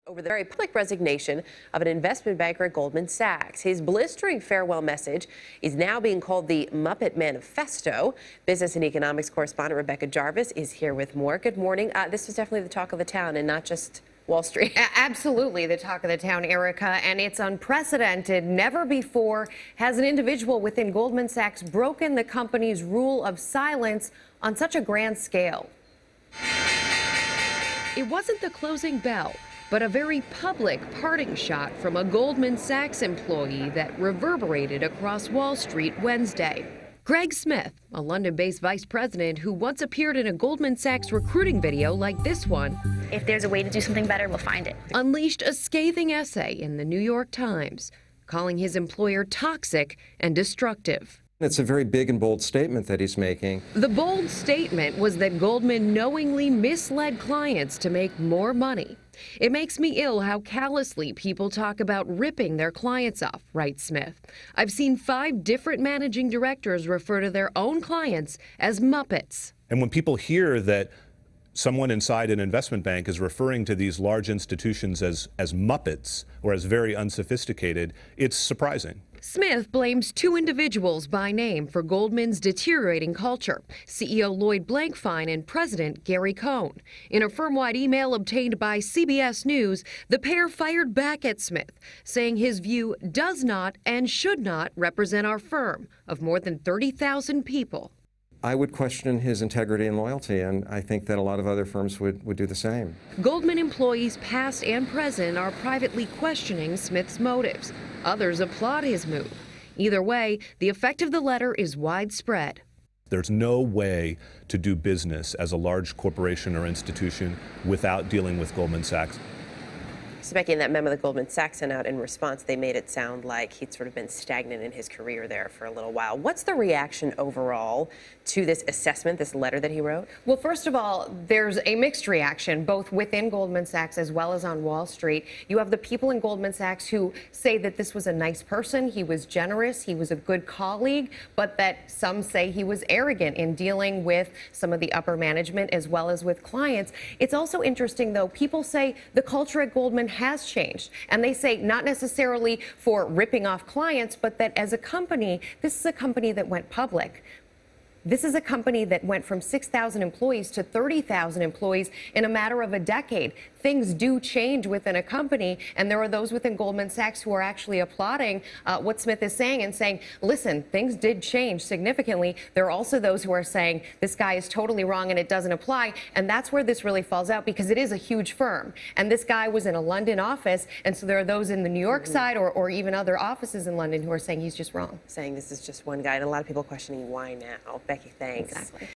Over the very public resignation of an investment banker at Goldman Sachs. His blistering farewell message is now being called the Muppet Manifesto. Business and economics correspondent Rebecca Jarvis is here with more. Good morning. This was definitely the talk of the town and not just Wall Street. Absolutely the talk of the town, Erica, and it's unprecedented. Never before has an individual within Goldman Sachs broken the company's rule of silence on such a grand scale. It wasn't the closing bell, but a very public parting shot from a Goldman Sachs employee that reverberated across Wall Street Wednesday. Greg Smith, a London-based vice president who once appeared in a Goldman Sachs recruiting video like this one, if there's a way to do something better, we'll find it, unleashed a scathing essay in the New York Times, calling his employer toxic and destructive. It's a very big and bold statement that he's making. The bold statement was that Goldman knowingly misled clients to make more money. It makes me ill how callously people talk about ripping their clients off, writes Smith. I've seen 5 different managing directors refer to their own clients as Muppets. And when people hear that someone inside an investment bank is referring to these large institutions as Muppets or as very unsophisticated, it's surprising. Smith blames 2 individuals by name for Goldman's deteriorating culture, CEO Lloyd Blankfein and President Gary Cohen. In a firm-wide email obtained by CBS News, the pair fired back at Smith, saying his view does not and should not represent our firm of more than 30,000 people. I would question his integrity and loyalty, and I think that a lot of other firms would do the same. Goldman employees past and present are privately questioning Smith's motives. Others applaud his move. Either way, the effect of the letter is widespread. There's no way to do business as a large corporation or institution without dealing with Goldman Sachs. So Becky, in that memo that Goldman Sachs sent out in response, they made it sound like he'd sort of been stagnant in his career there for a little while. What's the reaction overall to this assessment, this letter that he wrote? Well, first of all, there's a mixed reaction, both within Goldman Sachs as well as on Wall Street. You have the people in Goldman Sachs who say that this was a nice person, he was generous, he was a good colleague, but that some say he was arrogant in dealing with some of the upper management as well as with clients. It's also interesting, though, people say the culture at Goldman has changed. And they say not necessarily for ripping off clients, but that as a company, this is a company that went public. This is a company that went from 6,000 employees to 30,000 employees in a matter of a decade. Things do change within a company, and there are those within Goldman Sachs who are actually applauding what Smith is saying and saying, listen, things did change significantly. There are also those who are saying this guy is totally wrong and it doesn't apply, and that's where this really falls out because it is a huge firm. And this guy was in a London office, and so there are those in the New York side or even other offices in London who are saying he's just wrong. Saying this is just one guy, and a lot of people questioning why now. Becky, thanks. Exactly.